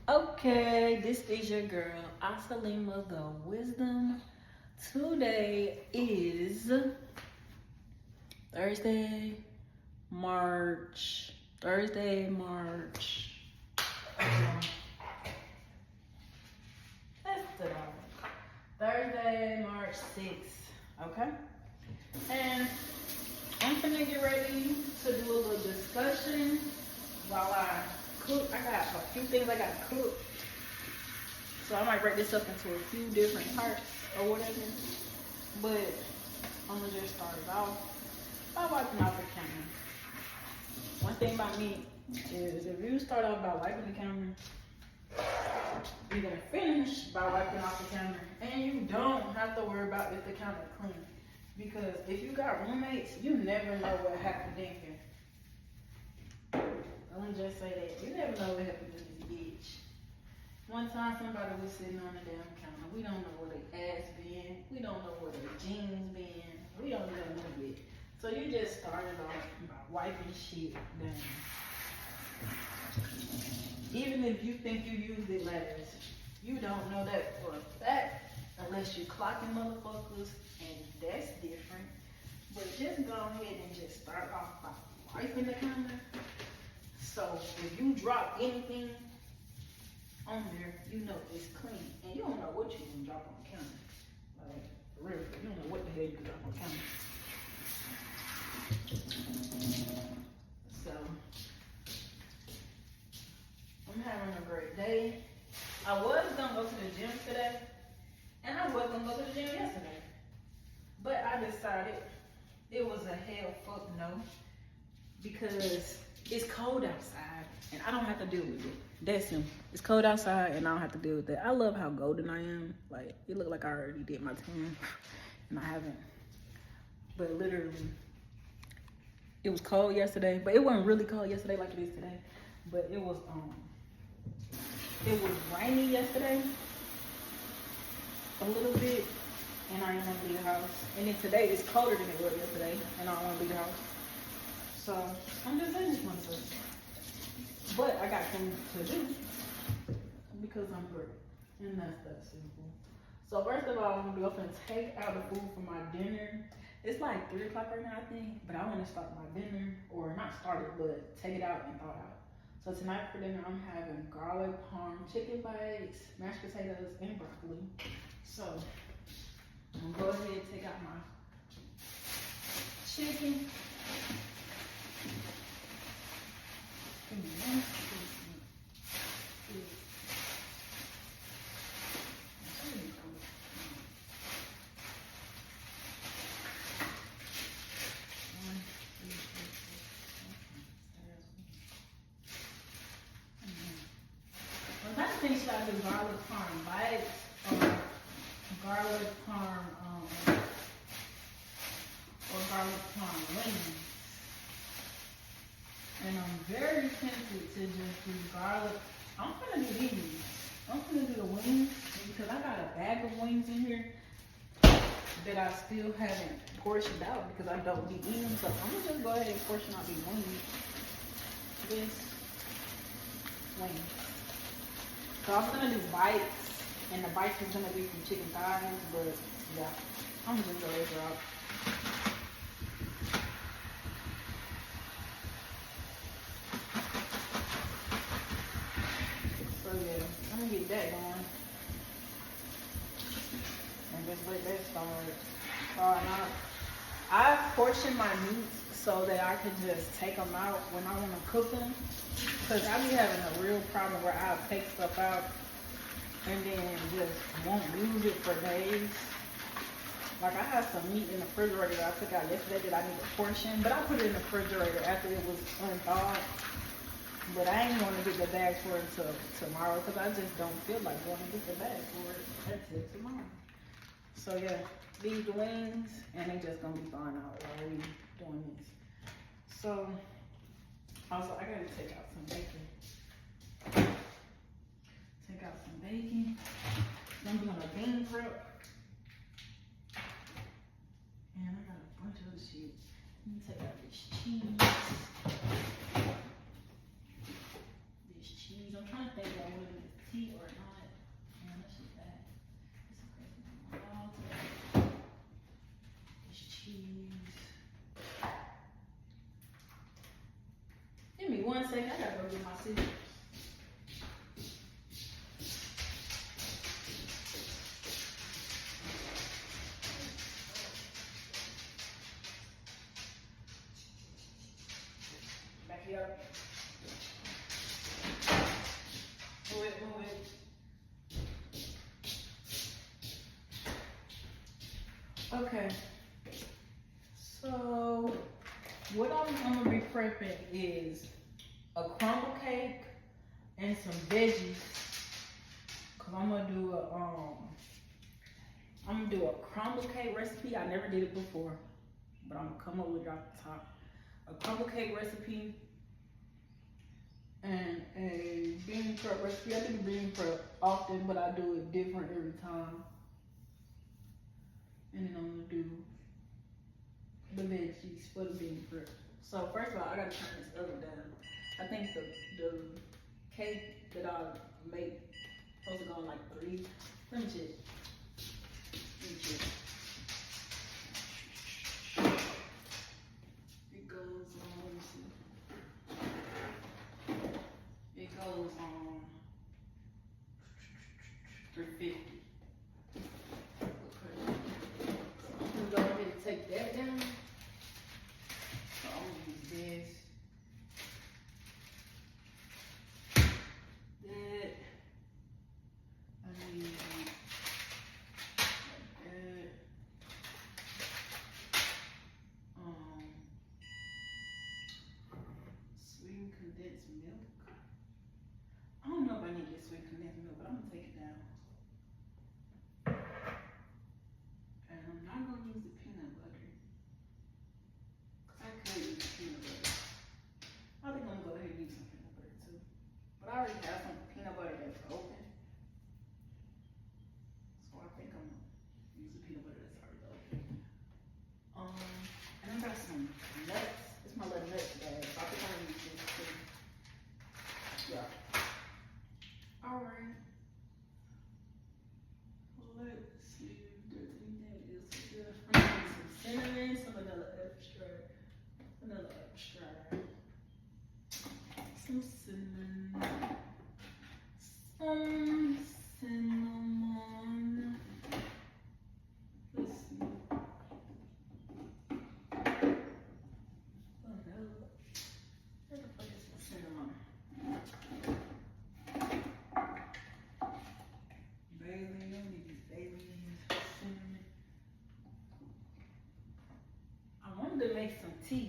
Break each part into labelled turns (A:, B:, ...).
A: Okay, this is your girl, Asalima the Wisdom. Today is Thursday, March. Thursday, March. Let's do it. Thursday, March 6th. Okay? And I'm gonna get ready to do a little discussion while I cook. I got a few things I gotta cook. So I might break this up into a few different parts or whatever. But I'm gonna just start it off by wiping off the camera. One thing about me is if you start off by wiping the camera, you're gonna finish by wiping off the camera. And you don't have to worry about if the camera clean. Because if you got roommates, you never know what happened in here. Let me just say that. You never know what happened in this bitch. One time somebody was sitting on the damn counter. We don't know where their ass been. We don't know where their jeans been. We don't know none of it. So you just started off by wiping shit down. Even if you think you used it last, you don't know that for a fact unless you clocking motherfuckers, and that's different. But just go ahead and just start off by wiping the counter. So if you drop anything on there, you know it's clean. And you don't know what you're gonna drop on the counter. Like, for real, you don't know what the hell you can drop on the counter. So, I'm having a great day. I was gonna go to the gym today, and I was gonna go to the gym yesterday. But I decided it was a hell fuck no, because it's cold outside, and I don't have to deal with it. That's simple. It's cold outside, and I don't have to deal with it. I love how golden I am. Like, it looked like I already did my tan, and I haven't. But literally, it was cold yesterday, but it wasn't really cold yesterday like it is today. But it was rainy yesterday, a little bit, and I didn't want to leave the house. And then today it's colder than it was yesterday, and I don't want to leave the house. So I'm just saying this one stuff. But I got things to do because I'm great, and that's that simple. So first of all, I'm gonna take out the food for my dinner. It's like 3 o'clock right now, I think, but I want to start my dinner, or not start it, but take it out and thaw it out. So tonight for dinner, I'm having garlic parm chicken bites, mashed potatoes, and broccoli. So I'm gonna go ahead and take out my chicken. I think should I do garlic parm bites or garlic parm or garlic parm wings? And I'm very tempted to just do garlic. I'm gonna do these. I'm gonna do the wings because I got a bag of wings in here that I still haven't portioned out because I don't be eating them. So I'm gonna just go ahead and portion out these wings. This wings. So I'm gonna do bites, and the bites is gonna be from chicken thighs, but yeah, I'm just gonna go drop. So yeah, I'm gonna get that going, and just let that start out. I portion my meats so that I can just take them out when I want to cook them. Because I be having a real problem where I'll take stuff out and then just won't use it for days. Like I had some meat in the refrigerator that I took out yesterday that I need to portion, but I put it in the refrigerator after it was unthawed. But I ain't going to get the bag for it until tomorrow because I just don't feel like going to get the bag for it until tomorrow. So yeah, these wings, and they just going to be thawing out while we doing this. So also, I gotta take out some bacon. Take out some bacon. I'm doing a bean prep. And I got a bunch of other shit. Let me take out this cheese. I'm trying to think about what it is. tea or not. Man, that shit bad. It's crazy. It's cheese. Give me 1 second. I gotta go get my scissors. Back here. Move it, move it. Okay. So, what I'm gonna be prepping is a crumble cake and some veggies. Cause I'm gonna do a crumble cake recipe. I never did it before, but I'm gonna come up with it off the top. A crumble cake recipe and a bean prep recipe. I do bean prep often, but I do it different every time. And then I'm gonna do the veggies for the bean prep. So first of all, I gotta turn this oven down. I think the cake that I make supposed to go on like 3. Let me check. It goes on, let me see. It goes on 350. Okay. I'm gonna go ahead and take that down. So I'm gonna use this. That. I need like that. Sweetened condensed milk. I don't know if I need this sweetened condensed milk, but I'm gonna take it down. And I'm not gonna use the peanut butter. I could use peanut butter. I think I'm gonna go ahead and use some peanut butter too. But I already have some peanut butter that's open. So I think I'm gonna use the peanut butter that's already open. And I got some nuts. It's my little nut bag, so I think I'm gonna use this too. Yeah. Alright. Let's see if there's anything else here. I'm gonna use some cinnamon, some vanilla extract. Some cinnamon. Some cinnamon. Let's see. Oh no. Where the fuck is the cinnamon? Bay leaves, cinnamon. I wanted to make some tea.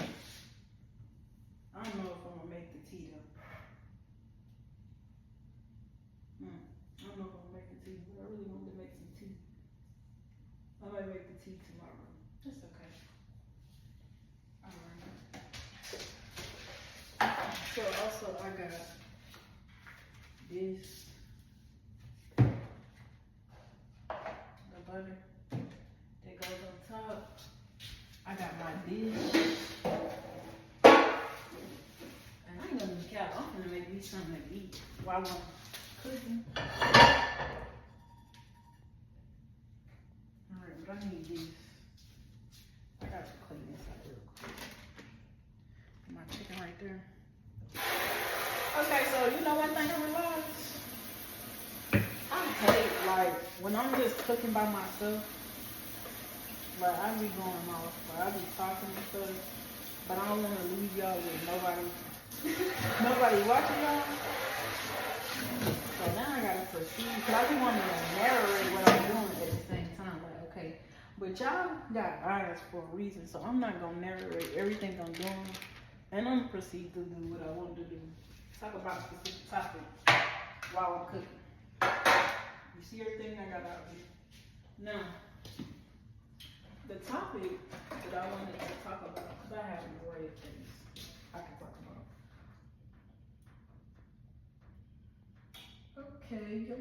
A: I don't know if I'm gonna make the tea though. I don't know if I'm gonna make the tea, but I really wanted to make some tea. I might make the tea tomorrow. That's okay. Alright. So also I got this. The butter that goes on top. I got my dish. And I ain't gonna be cow. I'm gonna make me something to eat while I'm cooking. Alright, but I need this. I gotta clean this out real quick. My chicken right there. Okay, so you know one thing I realized? I hate, like, when I'm just cooking by myself, like, I be going off, like, I be talking and stuff, but I don't want to leave y'all with nobody watching y'all. So now I gotta proceed, because I just want to narrate what I'm doing at the same time, like, okay. But y'all got eyes for a reason, so I'm not gonna narrate everything I'm doing, and I'm gonna proceed to do what I want to do. Talk about a specific topic while I'm cooking. You see everything I got out here? Now, the topic that I wanted to talk about, because I have an array of things I can talk about. Okay.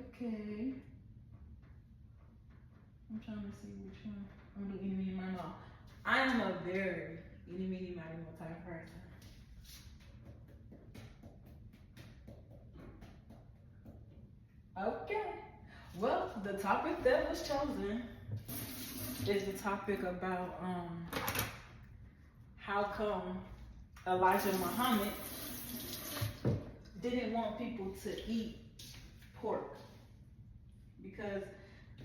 A: I'm trying to see which one. I'm gonna do any, meeny, miny, mo. I am a very any, meeny, miny, mo type of person. Okay. Well, the topic that was chosen is the topic about how come Elijah Muhammad didn't want people to eat pork, because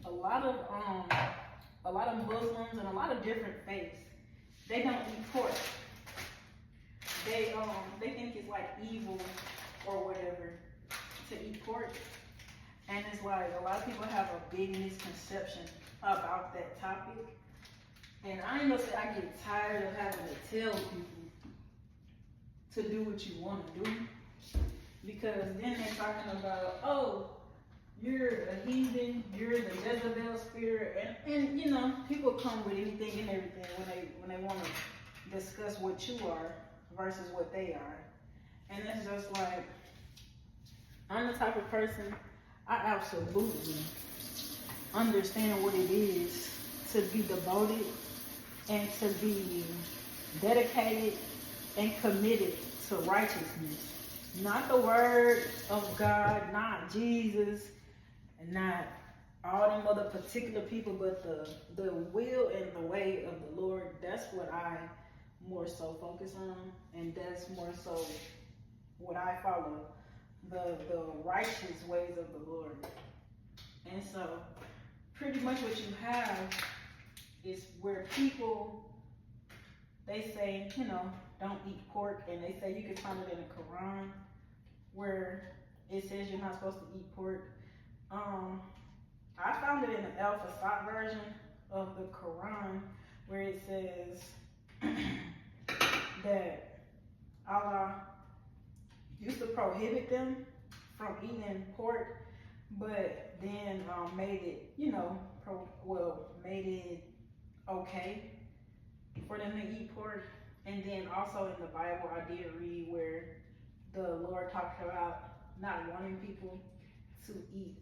A: a lot of Muslims and a lot of different faiths, they don't eat pork. They think it's like evil or whatever to eat pork, and it's like a lot of people have a big misconception about that topic. And I ain't gonna say I get tired of having to tell people to do what you want to do, because then they're talking about, oh, you're a heathen, you're the Jezebel spirit, and you know, people come with anything and everything when they want to discuss what you are versus what they are. And it's just like, I'm the type of person, I absolutely understand what it is to be devoted and to be dedicated and committed to righteousness. Not the word of God, not Jesus, and not all them other particular people, but the will and the way of the Lord. That's what I more so focus on, and that's more so what I follow, the righteous ways of the Lord. And so pretty much what you have is where people, they say, you know, don't eat pork, and they say you can find it in the Quran where it says you're not supposed to eat pork. I found it in the Al Fasad version of the Quran where it says that Allah used to prohibit them from eating pork, but then made it, you know, made it okay for them to eat pork. And then also in the Bible, I did read where the Lord talked about not wanting people to eat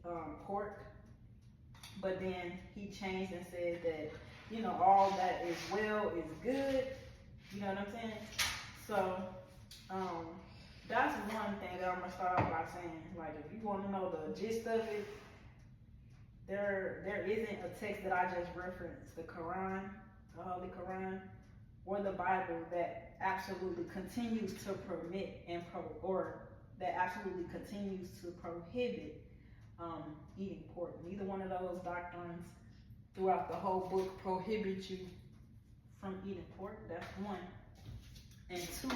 A: pork, but then he changed and said that, you know, all that is well is good. You know what I'm saying? So that's one thing that I'm gonna start off by saying. Like, if you want to know the gist of it, there isn't a text that I just referenced, the Quran, the Holy Quran, or the Bible, that absolutely continues to permit that absolutely continues to prohibit eating pork. Neither one of those doctrines throughout the whole book prohibit you from eating pork. That's one. And two,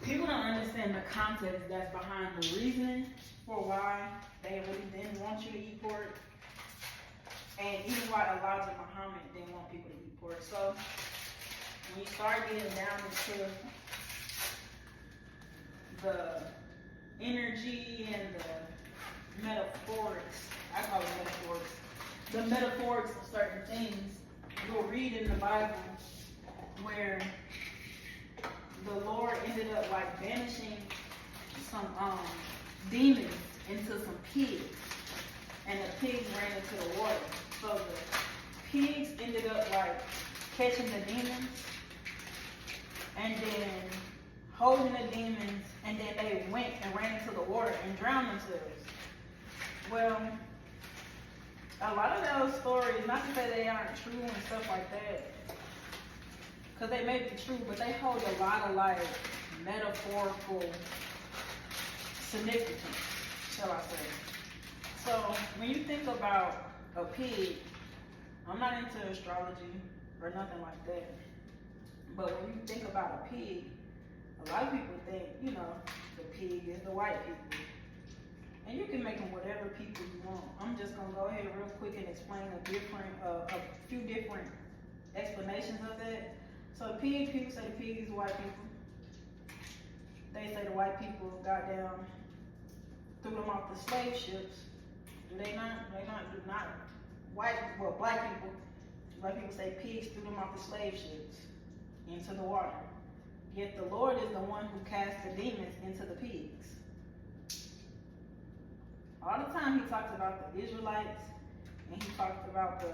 A: people don't understand the context that's behind the reasoning for why they really didn't want you to eat pork, and even why Elijah Muhammad didn't want people to eat pork. So when you start getting down into the energy and the metaphorics, I call it metaphorics, the metaphorics of certain things, you'll read in the Bible where the Lord ended up like banishing some demons into some pigs, and the pigs ran into the water. So the pigs ended up like catching the demons and then holding the demons, and then they went and ran into the water and drowned themselves. Well, a lot of those stories, not to say they aren't true and stuff like that, because they may be true, but they hold a lot of like metaphorical significance, shall I say. So when you think about a pig, I'm not into astrology or nothing like that, but when you think about a pig, a lot of people think, you know, the pig is the white people. And you can make them whatever people you want. I'm just gonna go ahead real quick and explain a few different explanations of that. So the pig, people say the pig is white people. They say the white people got down, threw them off the slave ships. Do they not? They not white, well, black people. Black people say pigs threw them off the slave ships into the water. Yet the Lord is the one who cast the demons into the pigs. All the time he talks about the Israelites, and he talks about the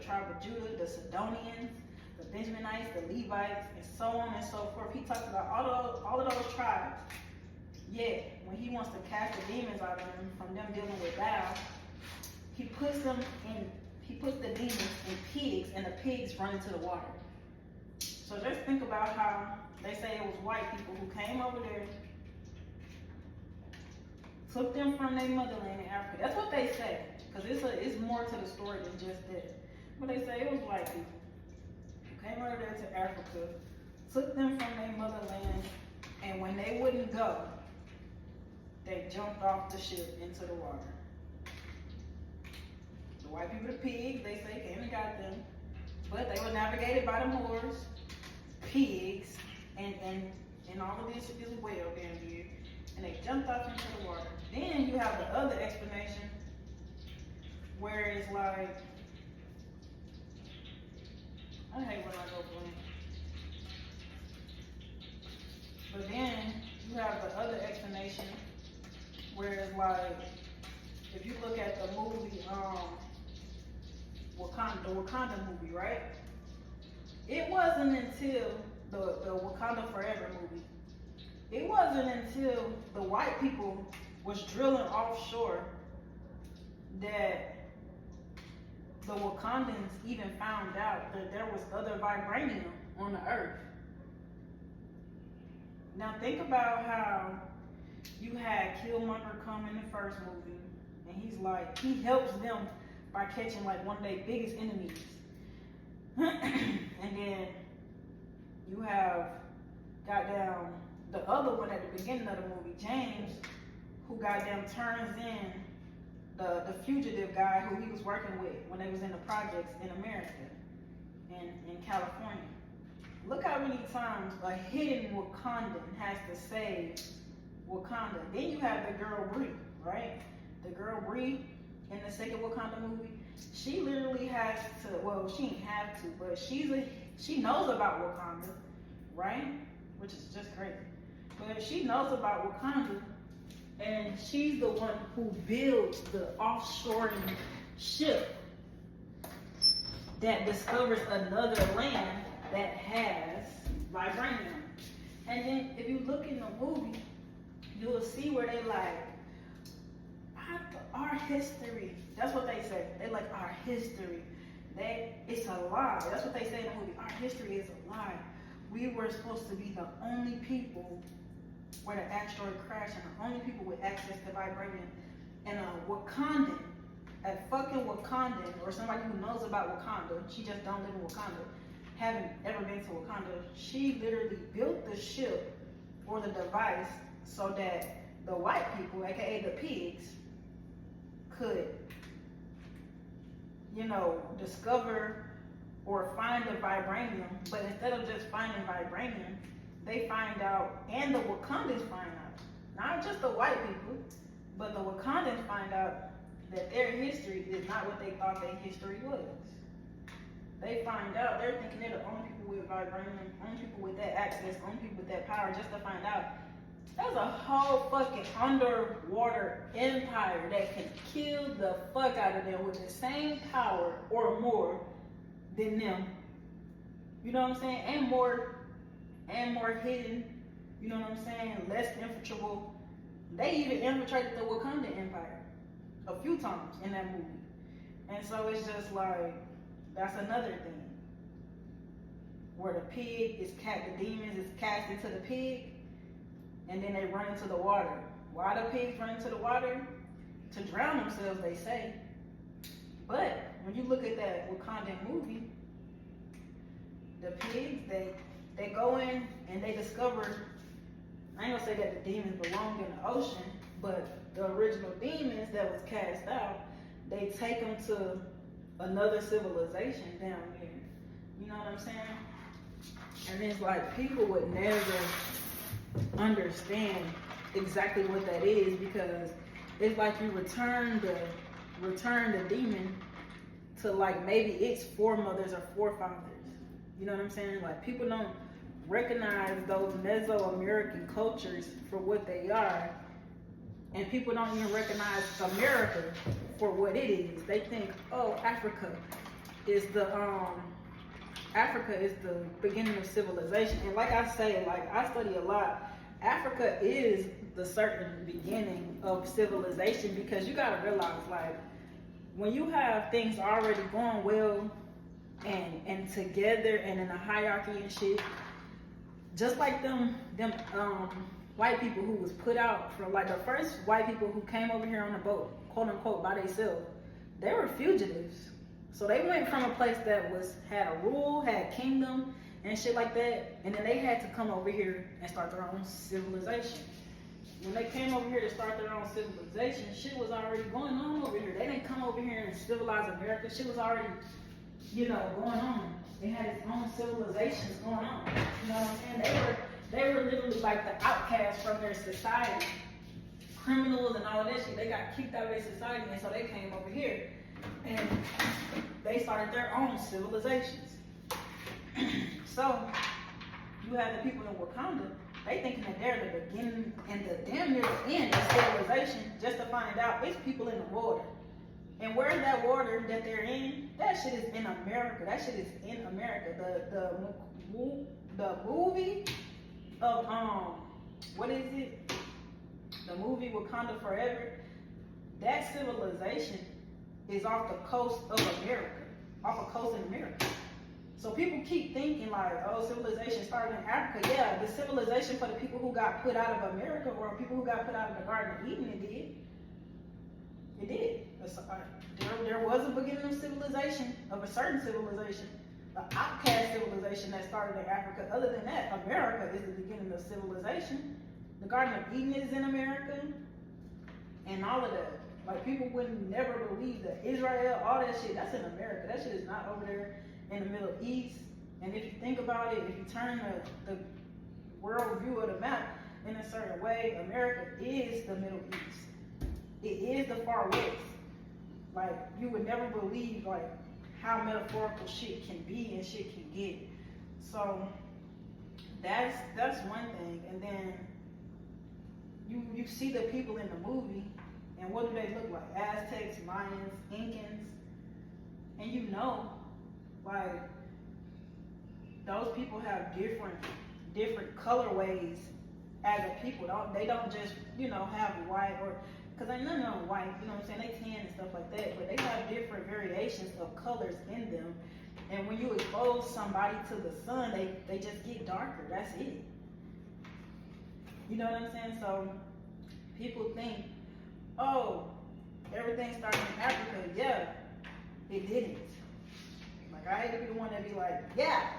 A: tribe of Judah, the Sidonians, the Benjaminites, the Levites, and so on and so forth. He talks about all of those tribes. Yet when he wants to cast the demons out of them from them dealing with Baal, he puts the demons in pigs, and the pigs run into the water. So just think about how they say it was white people who came over there, took them from their motherland in Africa. That's what they say, because it's more to the story than just that. But they say it was white people who came over there to Africa, took them from their motherland, and when they wouldn't go, they jumped off the ship into the water. The white people, the pigs, they say came and got them, but they were navigated by the Moors, pigs, and all of this is well down here, and they jumped off into the water. Then you have the other explanation where it's like, I hate when I go blank. But then you have the other explanation where it's like, if you look at the movie, the Wakanda movie, right? It wasn't until the Wakanda Forever movie, it wasn't until the white people was drilling offshore that the Wakandans even found out that there was other vibranium on the earth. Now think about how you had Killmonger come in the first movie, and he's like, he helps them by catching like one of their biggest enemies. And then you have goddamn the other one at the beginning of the movie, James, who goddamn turns in the fugitive guy who he was working with when they was in the projects in America, in California. Look how many times a hidden Wakandan has to save Wakanda. Then you have the girl Bree, right? The girl Bree in the second Wakanda movie, she literally has to, well, she ain't have to, but she knows about Wakanda, right? Which is just crazy. But she knows about Wakanda, and she's the one who builds the offshoring ship that discovers another land that has vibranium. And then if you look in the movie, you'll see where they like, our history, that's what they say. They like, our history, it's a lie. That's what they say in the movie. Our history is a lie. We were supposed to be the only people where the asteroid crashed, and the only people with access to vibranium. And a Wakandan, a fucking Wakandan, or somebody who knows about Wakanda, she just don't live in Wakanda, haven't ever been to Wakanda, she literally built the ship or the device so that the white people, aka the pigs, could, discover or find the vibranium. But instead of just finding vibranium, they find out, and the Wakandans find out, not just the white people, but the Wakandans find out that their history is not what they thought their history was. They find out, they're thinking they're the only people with vibranium, only people with that access, only people with that power, just to find out there's a whole fucking underwater empire that can kill the fuck out of them with the same power or more than them. You know what I'm saying? And more hidden, you know what I'm saying? Less infiltrable. They even infiltrated the Wakanda Empire a few times in that movie. And so it's just like, that's another thing. Where the pig is the demons is cast into the pig, and then they run into the water. Why do pigs run into the water? To drown themselves, they say. But when you look at that Wakandan movie, the pigs, they go in and they discover, I ain't gonna say that the demons belong in the ocean, but the original demons that was cast out, they take them to another civilization down here. You know what I'm saying? And it's like people would never understand exactly what that is, because it's like you return the demon to like maybe its foremothers or forefathers. You know what I'm saying? Like people don't recognize those Mesoamerican cultures for what they are, and people don't even recognize America for what it is. They think, oh, Africa is the beginning of civilization. And like I say, like I study a lot Africa is the certain beginning of civilization, because you gotta realize, like, when you have things already going well and together and in a hierarchy and shit, just like them white people who was put out from, like, the first white people who came over here on a boat, quote unquote, by themselves, they were fugitives. So they went from a place that had a rule, had kingdom and shit like that, and then they had to come over here and start their own civilization. When they came over here to start their own civilization, shit was already going on over here. They didn't come over here and civilize America. Shit was already, going on. They had its own civilizations going on. You know what I'm saying? They were literally like the outcasts from their society. Criminals and all of that shit. They got kicked out of their society, and so they came over here and they started their own civilizations. So you have the people in Wakanda, they thinking that they're the beginning and the damn near the end of civilization, just to find out it's people in the water. And where's that water that they're in? That shit is in America. That shit is in America. The movie of what is it? The movie Wakanda Forever. That civilization is off the coast of America, off a coast in America. So people keep thinking like, oh, civilization started in Africa. Yeah, the civilization for the people who got put out of America, or people who got put out of the Garden of Eden, it did. It did. There was a beginning of civilization, of a certain civilization, an outcast civilization that started in Africa. Other than that, America is the beginning of civilization. The Garden of Eden is in America, and all of that. Like, people would never believe that Israel, all that shit, that's in America. That shit is not over there in the Middle East. And if you think about it, if you turn the world view of the map in a certain way, America is the Middle East. It is the far west. Like, you would never believe, like, how metaphorical shit can be and shit can get. So that's one thing. And then you see the people in the movie, and what do they look like? Aztecs, Mayans, Incans. And like, those people have different colorways as a people. They don't just, have white, or, because ain't nothing on white, you know what I'm saying? They tan and stuff like that, but they have different variations of colors in them. And when you expose somebody to the sun, they just get darker. That's it. You know what I'm saying? So people think, oh, everything started in Africa. Yeah, it didn't. Like, I hate to be the one that be like, yeah,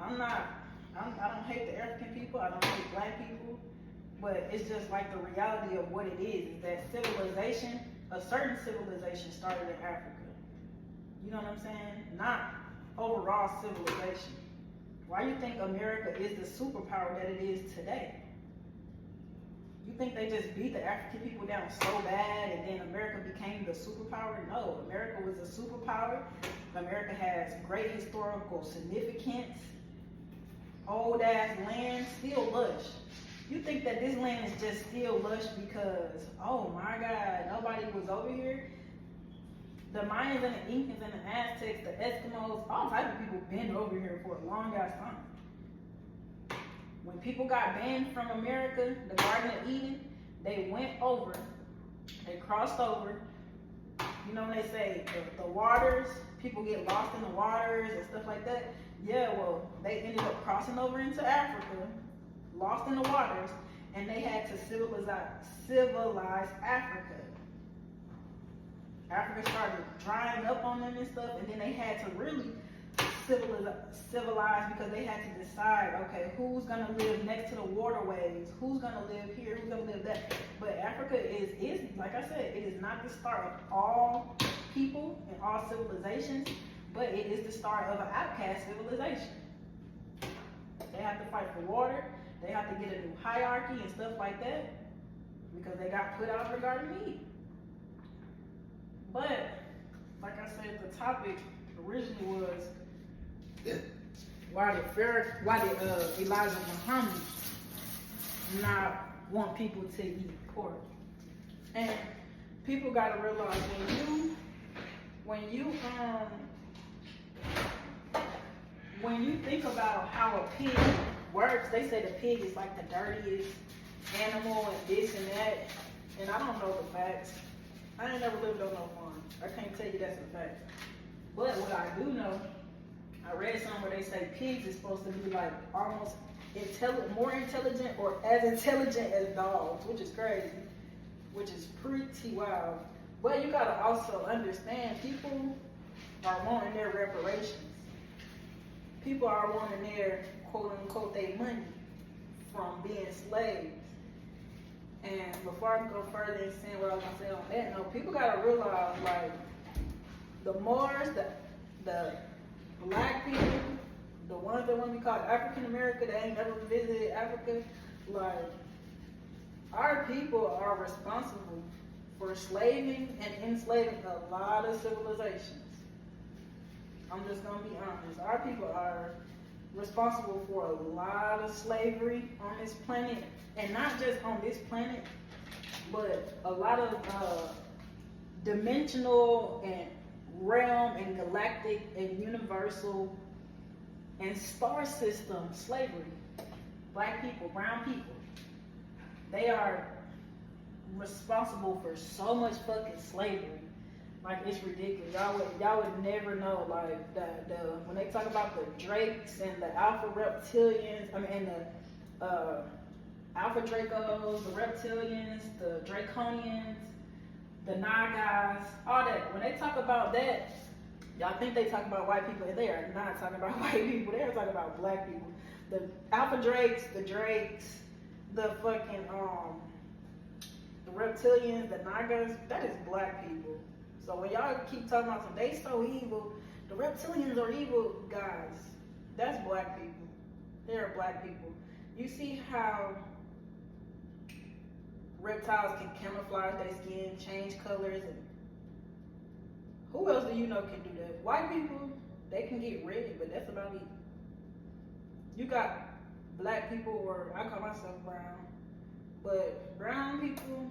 A: I don't hate the African people, I don't hate black people, but it's just like the reality of what it is that civilization, a certain civilization started in Africa. You know what I'm saying? Not overall civilization. Why you think America is the superpower that it is today? You think they just beat the African people down so bad and then America became the superpower? No, America was a superpower. America has great historical significance. Old ass land, still lush. You think that this land is just still lush because, oh my God, nobody was over here? The Mayans and the Incans and the Aztecs, the Eskimos, all types of people been over here for a long ass time. When people got banned from America, the Garden of Eden, they went over, they crossed over. You know when they say the waters, people get lost in the waters and stuff like that? Yeah, well, they ended up crossing over into Africa, lost in the waters, and they had to civilize Africa. Africa started drying up on them and stuff, and then they had to really civilize because they had to decide, okay, who's gonna live next to the waterways, who's gonna live here, who's gonna live that. But Africa is like I said, it is not the start of all people and all civilizations, but it is the start of an outcast civilization. They have to fight for water, they have to get a new hierarchy and stuff like that because they got put out of the Garden of Eden. But like I said, the topic originally was why did Elijah Muhammad not want people to eat pork? And people gotta realize when you think about how a pig works, they say the pig is like the dirtiest animal and this and that. And I don't know the facts. I ain't never lived on no farm. I can't tell you that's a fact. But what I do know, I read somewhere they say pigs is supposed to be like almost more intelligent or as intelligent as dogs, which is crazy, which is pretty wild. But you gotta also understand, people are wanting their reparations. People are wanting their quote unquote their money from being slaves. And before I go further and saying what I was gonna say on that note, people gotta realize, like, the Moors, the black people, the ones that want to be called African American, that ain't never visited Africa, like, our people are responsible for slaving and enslaving a lot of civilizations. I'm just gonna be honest. Our people are responsible for a lot of slavery on this planet, and not just on this planet, but a lot of dimensional and realm and galactic and universal and star system slavery. Black people, brown people, they are responsible for so much fucking slavery. Like, it's ridiculous. Y'all would never know, like, the when they talk about the Drakes and the Alpha Reptilians, and the Alpha Dracos, the Reptilians, the Draconians, the Nagas, all that. When they talk about that, y'all think they talk about white people, and they are not talking about white people. They are talking about black people. The Alpha Drakes, the Drakes, the fucking the Reptilians, the Nagas, that is black people. So when y'all keep talking about they so evil, the Reptilians are evil guys. That's black people. They are black people. You see how reptiles can camouflage their skin, change colors, and who else do you know can do that? White people, they can get red, but that's about it. You got black people, or I call myself brown, but brown people,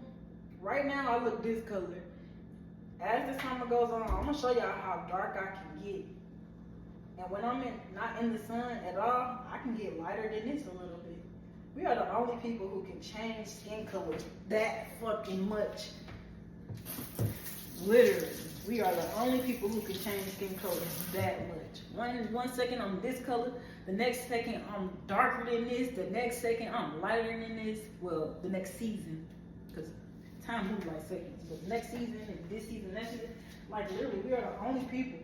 A: right now I look this color. As the summer goes on, I'm gonna show y'all how dark I can get. And when I'm not in the sun at all, I can get lighter than this a little bit. We are the only people who can change skin colors that fucking much. Literally, we are the only people who can change skin colors that much. One second I'm this color, the next second I'm darker than this, the next second I'm lighter than this. Well, the next season, because time moves like seconds. But next season and this season, next season, like, literally, we are the only people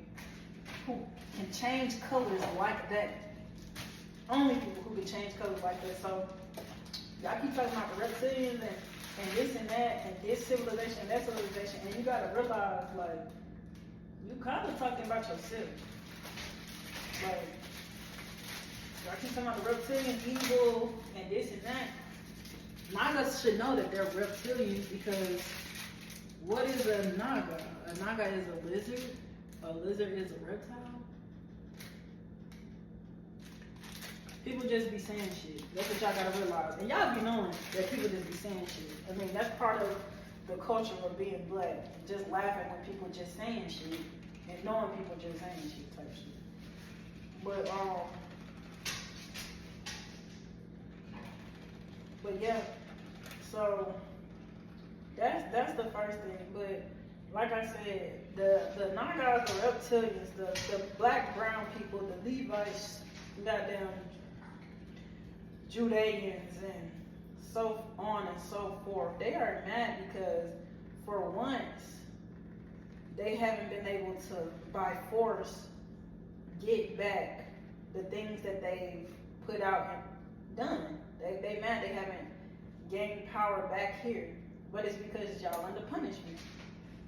A: who can change colors like that. Only people who can change colors like that. So y'all keep talking about the reptilians and this and that and this civilization and that civilization, and you gotta realize, like, you kind of talking about yourself. Like, y'all keep talking about the reptilians, evil, and this and that. Nagas should know that they're reptilians, because what is a Naga? A Naga is a lizard. A lizard is a reptile. People just be saying shit. That's what y'all gotta realize. And y'all be knowing that people just be saying shit. I mean, that's part of the culture of being black. Just laughing when people just saying shit and knowing people just saying shit type shit. But yeah, so that's the first thing. But like I said, the Nagas, the reptilians, the black, brown people, the Levites, goddamn Judeans, and so on and so forth, they are mad because for once they haven't been able to, by force, get back the things that they've put out and done. They mad they haven't gained power back here. But it's because y'all under punishment.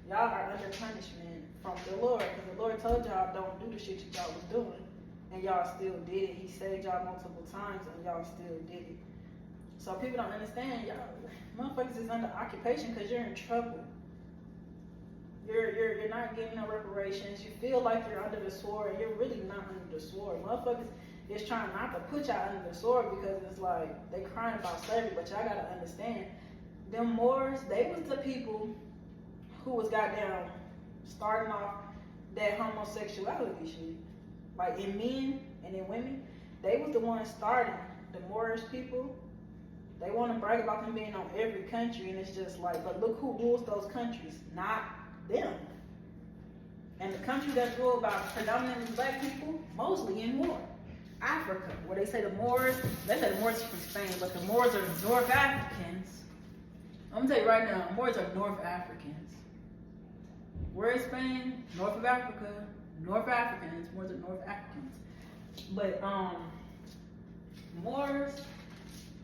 A: Y'all are under punishment from the Lord, because the Lord told y'all don't do the shit that y'all was doing, and y'all still did it. He saved y'all multiple times, and y'all still did it. So people don't understand, y'all motherfuckers is under occupation because you're in trouble. You're not getting no reparations. You feel like you're under the sword, and you're really not under the sword. Motherfuckers is trying not to put y'all under the sword because it's like they crying about slavery, but y'all gotta understand, them Moors, they was the people who was goddamn starting off that homosexuality shit. Like, in men and in women, they was the ones starting the Moorish people, they want to brag about them being on every country, and it's just like, but look who rules those countries, not them. And the country that's ruled by predominantly black people, mostly in war. Africa, where they say the Moors are from Spain, but the Moors are North Africans. I'm gonna tell you right now, Moors are North Africans. Where is Spain? North of Africa. North Africans, Moors are North Africans. But Moors,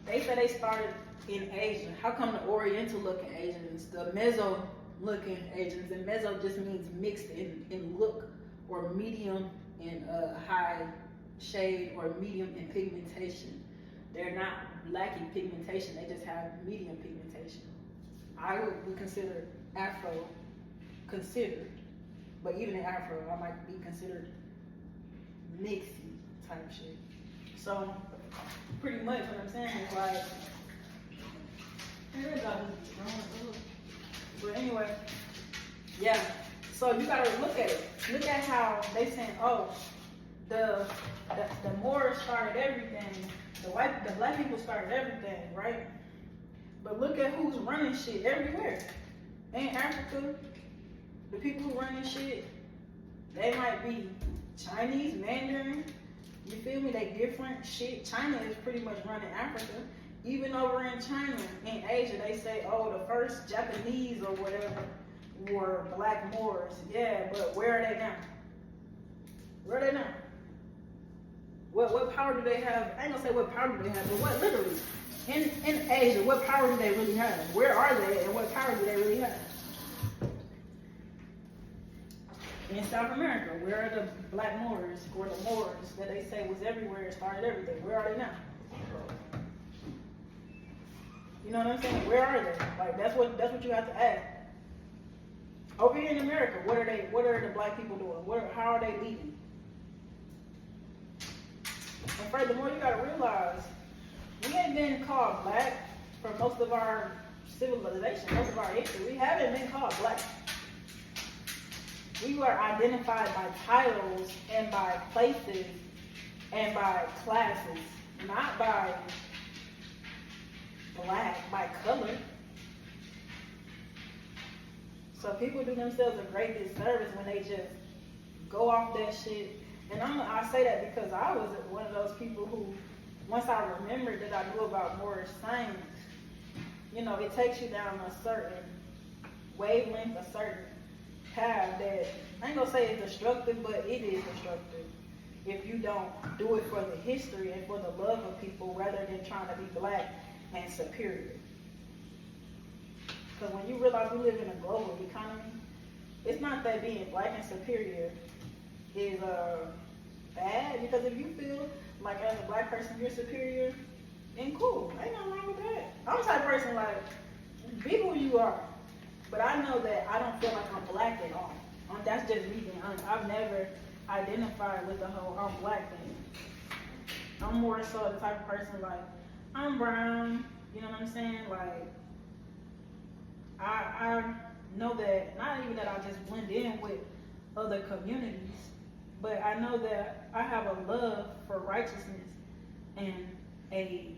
A: they say they started in Asia. How come the Oriental looking Asians, the Meso looking Asians, and Meso just means mixed in look, or medium in high shade, or medium in pigmentation. They're not lacking pigmentation, they just have medium pigmentation. I would be considered Afro, but even in Afro, I might be considered mixy type shit. So, pretty much what I'm saying is like, but anyway, yeah. So you gotta look at it. Look at how they saying, oh, the Moors started everything. The black people started everything, right? But look at who's running shit everywhere. In Africa, the people who running shit, they might be Chinese, Mandarin. You feel me? They different shit. China is pretty much running Africa. Even over in China, in Asia, they say, oh, the first Japanese or whatever were black Moors. Yeah, but where are they now? Where are they now? What power do they have? I ain't gonna say what power do they have, but what literally? In Asia, what power do they really have? Where are they and what power do they really have? In South America, where are the black Moors or the Moors that they say was everywhere and started everything? Where are they now? You know what I'm saying? Where are they? Like that's what you have to ask. Over here in America, what are the black people doing? How are they leading? And furthermore, you gotta realize we ain't been called black for most of our civilization, most of our history. We haven't been called black. We were identified by titles and by places and by classes, not by black, by color. So people do themselves a great disservice when they just go off that shit. And I say that because I was one of those people who, once I remembered that I knew about Moorish science, you know, it takes you down a certain wavelength, a certain path that, I ain't gonna say it's destructive, but it is destructive if you don't do it for the history and for the love of people rather than trying to be black and superior. Because when you realize we live in a global economy, it's not that being black and superior is bad, because if you feel like as a black person you're superior, then cool, ain't nothing wrong with that. I'm the type of person like, be who you are. But I know that I don't feel like I'm black at all. That's just me being honest. I've never identified with the whole I'm black thing. I'm more so the type of person like, I'm brown, you know what I'm saying? Like, I know that, not even that I just blend in with other communities, but I know that I have a love for righteousness and a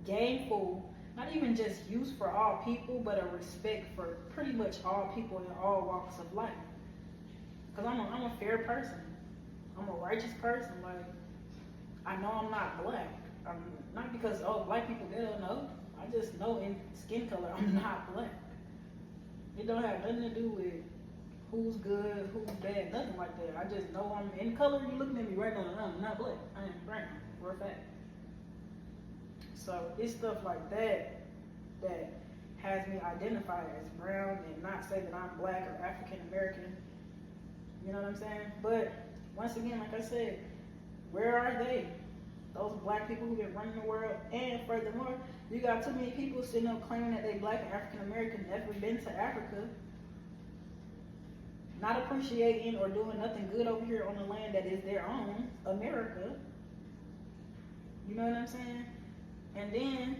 A: gainful, not even just use for all people, but a respect for pretty much all people in all walks of life. Because I'm a fair person. I'm a righteous person. Like, I know I'm not black. I'm not because, oh, black people, they don't know. I just know in skin color I'm not black. It don't have nothing to do with who's good, who's bad, nothing like that. I just know I'm in color. You looking at me right now, I'm not black. I am brown, for a fact. So it's stuff like that that has me identify as brown and not say that I'm black or African American. You know what I'm saying? But once again, like I said, where are they? Those black people who've been running the world. And furthermore, you got too many people sitting up claiming that they black and African American, never been to Africa, not appreciating or doing nothing good over here on the land that is their own, America. You know what I'm saying? And then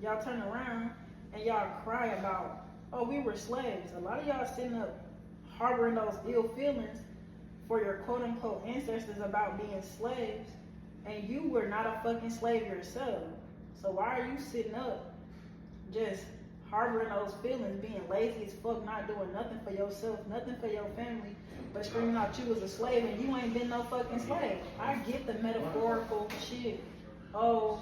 A: y'all turn around and y'all cry about, oh, we were slaves. A lot of y'all sitting up harboring those ill feelings for your quote unquote ancestors about being slaves, And you were not a fucking slave yourself. So why are you sitting up just harboring those feelings, being lazy as fuck, not doing nothing for yourself, nothing for your family, but screaming out you was a slave and you ain't been no fucking slave? I get the metaphorical shit. Oh,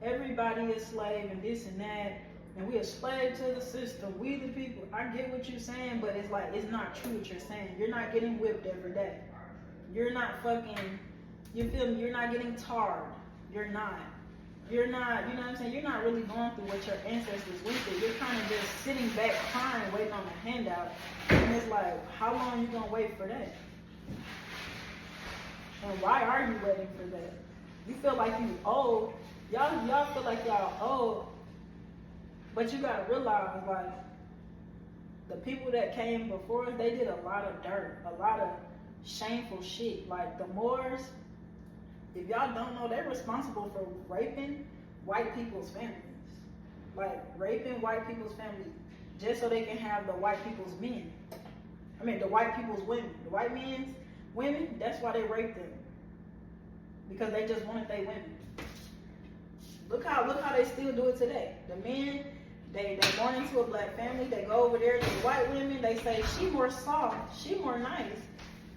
A: everybody is slave and this and that, and we a slave to the system. We the people. I get what you're saying, but it's like, it's not true what you're saying. You're not getting whipped every day. You're not fucking, you feel me? You're not getting tarred. You're not, you know what I'm saying? You're not really going through what your ancestors went through. You're kind of just sitting back crying, waiting on a handout. And it's like, how long you gonna wait for that? And why are you waiting for that? You feel like you old. Y'all feel like y'all old. But you gotta realize, like, the people that came before us, they did a lot of dirt, a lot of shameful shit. Like the Moors, if y'all don't know, they're responsible for raping white people's families. Like raping white people's families just so they can have the white people's men. I mean the white people's women. The white men's women, that's why they raped them. Because they just wanted their women. Look how they still do it today. The men, they born into a black family, they go over there to the white women, they say she more soft, she more nice.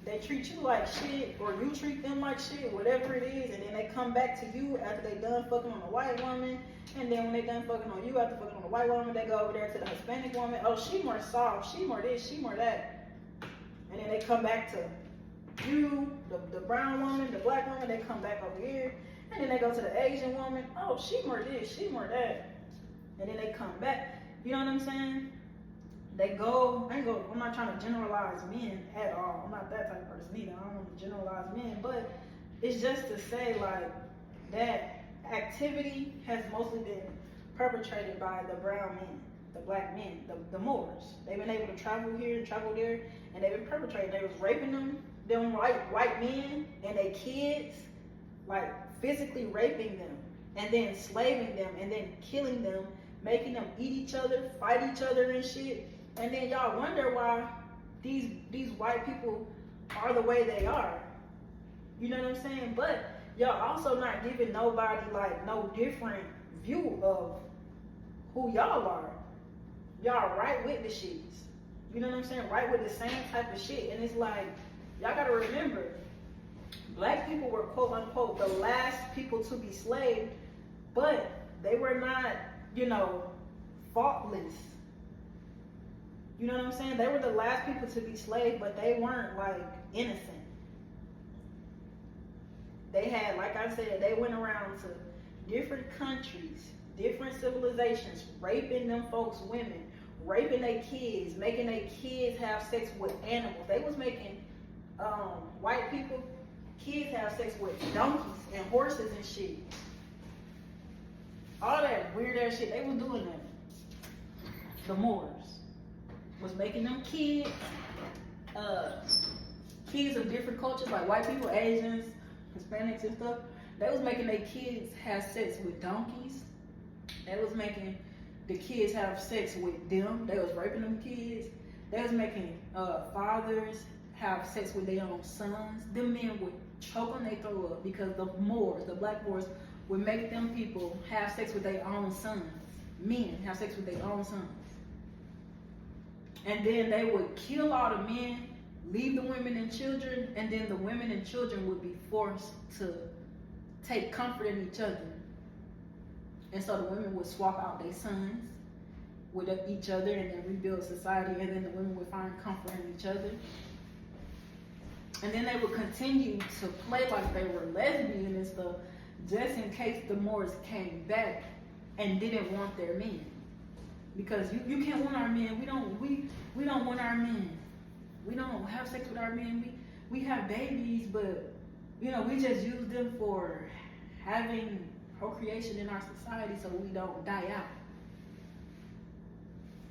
A: They treat you like shit, or you treat them like shit, whatever it is, and then they come back to you after they done fucking on a white woman, and then when they done fucking on you after fucking on a white woman, they go over there to the Hispanic woman, oh, she more soft, she more this, she more that. And then they come back to you, the brown woman, the black woman, they come back over here, and then they go to the Asian woman, oh, she more this, she more that. And then they come back, you know what I'm saying? They go, I'm not trying to generalize men at all. I'm not that type of person either. I don't want to generalize men, but it's just to say, like, that activity has mostly been perpetrated by the brown men, the black men, the Moors. They've been able to travel here and travel there, and they've been perpetrating. They was raping them white men and their kids, like physically raping them, and then enslaving them, and then killing them, making them eat each other, fight each other and shit. And then y'all wonder why these white people are the way they are. You know what I'm saying? But y'all also not giving nobody like no different view of who y'all are. Y'all right with the shits. You know what I'm saying? Right with the same type of shit. And it's like, y'all gotta remember, black people were quote unquote the last people to be slaved, but they were not, faultless. You know what I'm saying? They were the last people to be slaved, but they weren't like innocent. They had, like I said, they went around to different countries, different civilizations, raping them folks' women, raping their kids, making their kids have sex with animals. They was making white people, kids have sex with donkeys and horses and shit. All that weird ass shit, they was doing that. The Moors was making them kids, kids of different cultures, like white people, Asians, Hispanics and stuff. They was making their kids have sex with donkeys. They was making the kids have sex with them. They was raping them kids. They was making fathers have sex with their own sons. Them men would choke on their throat up because the Moors, the black Moors, would make them people have sex with their own sons. Men have sex with their own sons. And then they would kill all the men, leave the women and children, and then the women and children would be forced to take comfort in each other. And so the women would swap out their sons with each other and then rebuild society, and then the women would find comfort in each other. And then they would continue to play like they were lesbian and stuff, just in case the Moors came back and didn't want their men. Because you can't want our men. We don't want our men. We don't have sex with our men. We have babies, but we just use them for having procreation in our society so we don't die out.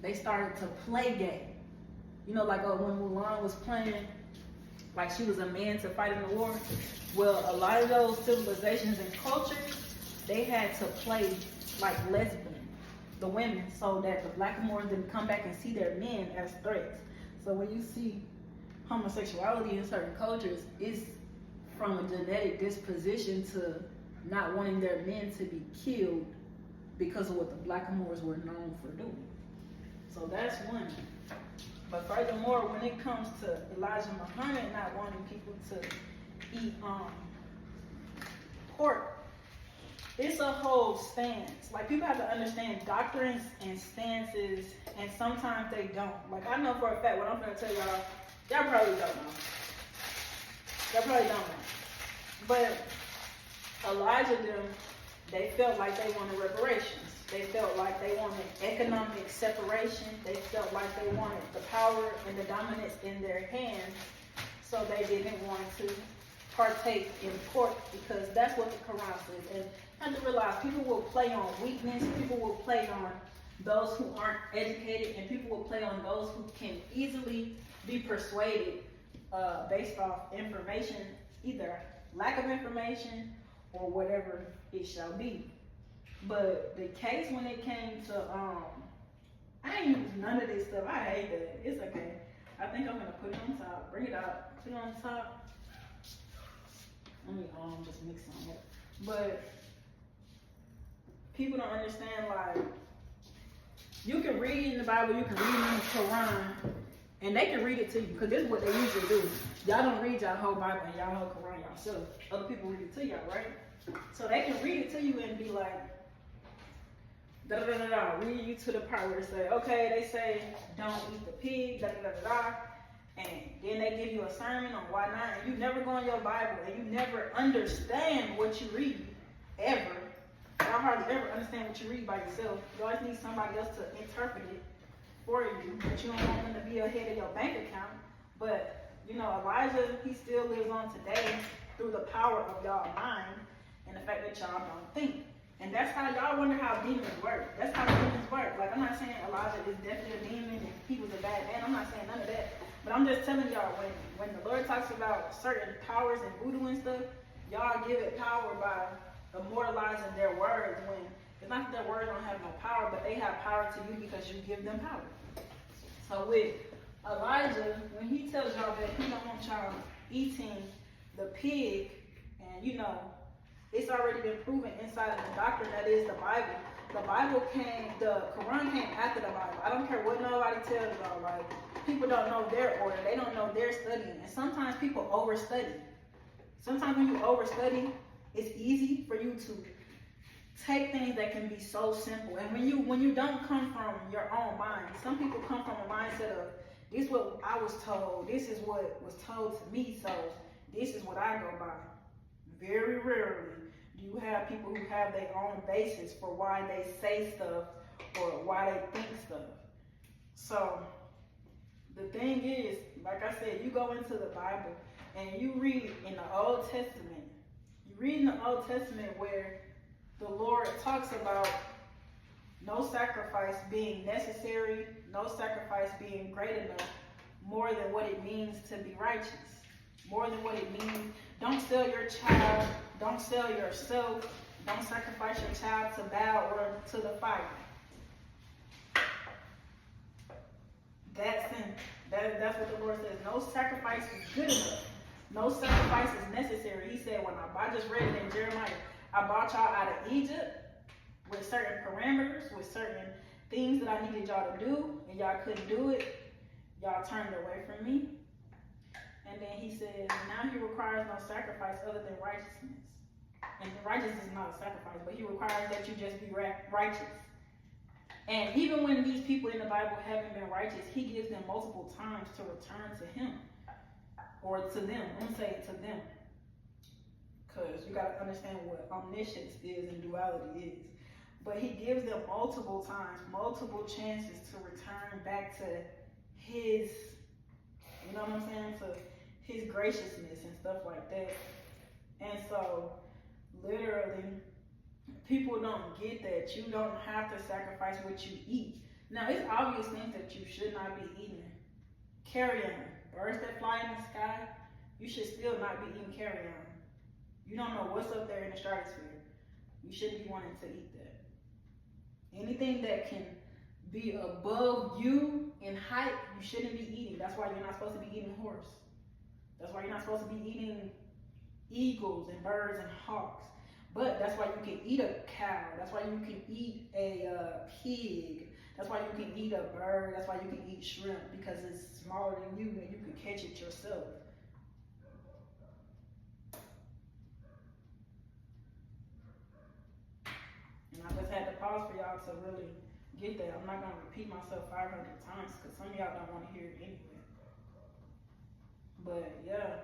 A: They started to play gay. Like when Mulan was playing, like she was a man to fight in the war. Well, a lot of those civilizations and cultures, they had to play like lesbian, the women, so that the black Moors didn't come back and see their men as threats. So when you see homosexuality in certain cultures, it's from a genetic disposition to not wanting their men to be killed because of what the blackamoors were known for doing. So that's one. But furthermore, when it comes to Elijah Muhammad not wanting people to eat pork, it's a whole stance. Like, people have to understand doctrines and stances, and sometimes they don't. Like, I know for a fact what I'm going to tell y'all, y'all probably don't know. Y'all probably don't know. But Elijah them, they felt like they wanted reparations. They felt like they wanted economic separation. They felt like they wanted the power and the dominance in their hands. So they didn't want to partake in pork, because that's what the Quran says. And you have to realize, people will play on weakness. People will play on those who aren't educated. And people will play on those who can easily be persuaded based off information, either lack of information or whatever it shall be. But the case when it came to, I ain't use none of this stuff. I hate that. It's okay. I think I'm gonna put it on top. Bring it out. Put it on top. Let me just mix some up. But people don't understand, like, you can read it in the Bible, you can read it in the Quran, and they can read it to you, because this is what they usually do. Y'all don't read y'all whole Bible and y'all whole Quran yourself. Other people read it to y'all, right? So they can read it to you and be like, da da da da da, read you to the part where they say, okay, they say don't eat the pig, da da da da da, and then they give you a sermon on why not, and you never go in your Bible and you never understand what you read, ever. Y'all hardly ever understand what you read by yourself. You always need somebody else to interpret it for you, but you don't want them to be ahead of your bank account. But you know, Elijah, he still lives on today through the power of y'all mind and the fact that y'all don't think. And that's how y'all wonder how demons work. That's how demons work. Like, I'm not saying Elijah is definitely a demon and he was a bad man. I'm not saying none of that. But I'm just telling y'all, when the Lord talks about certain powers and voodoo and stuff, y'all give it power by immortalizing their words, when it's not that their words don't have no power, but they have power to you because you give them power. So with Elijah, when he tells y'all that he don't want y'all eating the pig, and you know, it's already been proven inside of the doctrine that is the Bible. The Quran came after the Bible. I don't care what nobody tells y'all. Like, people don't know their order. They don't know their studying. And sometimes people overstudy. Sometimes when you overstudy, it's easy for you to take things that can be so simple. And when you don't come from your own mind, some people come from a mindset of, this is what I was told, this is what was told to me, so this is what I go by. Very rarely do you have people who have their own basis for why they say stuff or why they think stuff. So the thing is, like I said, you go into the Bible and you read in the Old Testament. You read in the Old Testament where the Lord talks about no sacrifice being necessary, no sacrifice being great enough, more than what it means to be righteous. More than what it means. Don't sell your child, don't sell yourself, don't sacrifice your child to bow or to the fire. That's what the Lord says. No sacrifice is good enough. No sacrifice is necessary. He said, I just read it in Jeremiah, I brought y'all out of Egypt with certain parameters, with certain things that I needed y'all to do, and y'all couldn't do it. Y'all turned away from me. And then he says, now he requires no sacrifice other than righteousness. And righteousness is not a sacrifice, but he requires that you just be righteous. And even when these people in the Bible haven't been righteous, he gives them multiple times to return to him. Or to them. I'm going to say to them. Because you got to understand what omniscience is and duality is. But he gives them multiple times, multiple chances to return back to his, you know what I'm saying, to his graciousness and stuff like that. And so, literally, people don't get that. You don't have to sacrifice what you eat. Now, it's obvious things that you should not be eating. Carrion, birds that fly in the sky, you should still not be eating carrion. You don't know what's up there in the stratosphere. You shouldn't be wanting to eat that. Anything that can be above you in height, you shouldn't be eating. That's why you're not supposed to be eating horse. That's why you're not supposed to be eating eagles and birds and hawks. But that's why you can eat a cow. That's why you can eat a pig. That's why you can eat a bird. That's why you can eat shrimp, because it's smaller than you and you can catch it yourself. And I just had to pause for y'all to really get that. I'm not going to repeat myself 500 times because some of y'all don't want to hear it anyway. But yeah,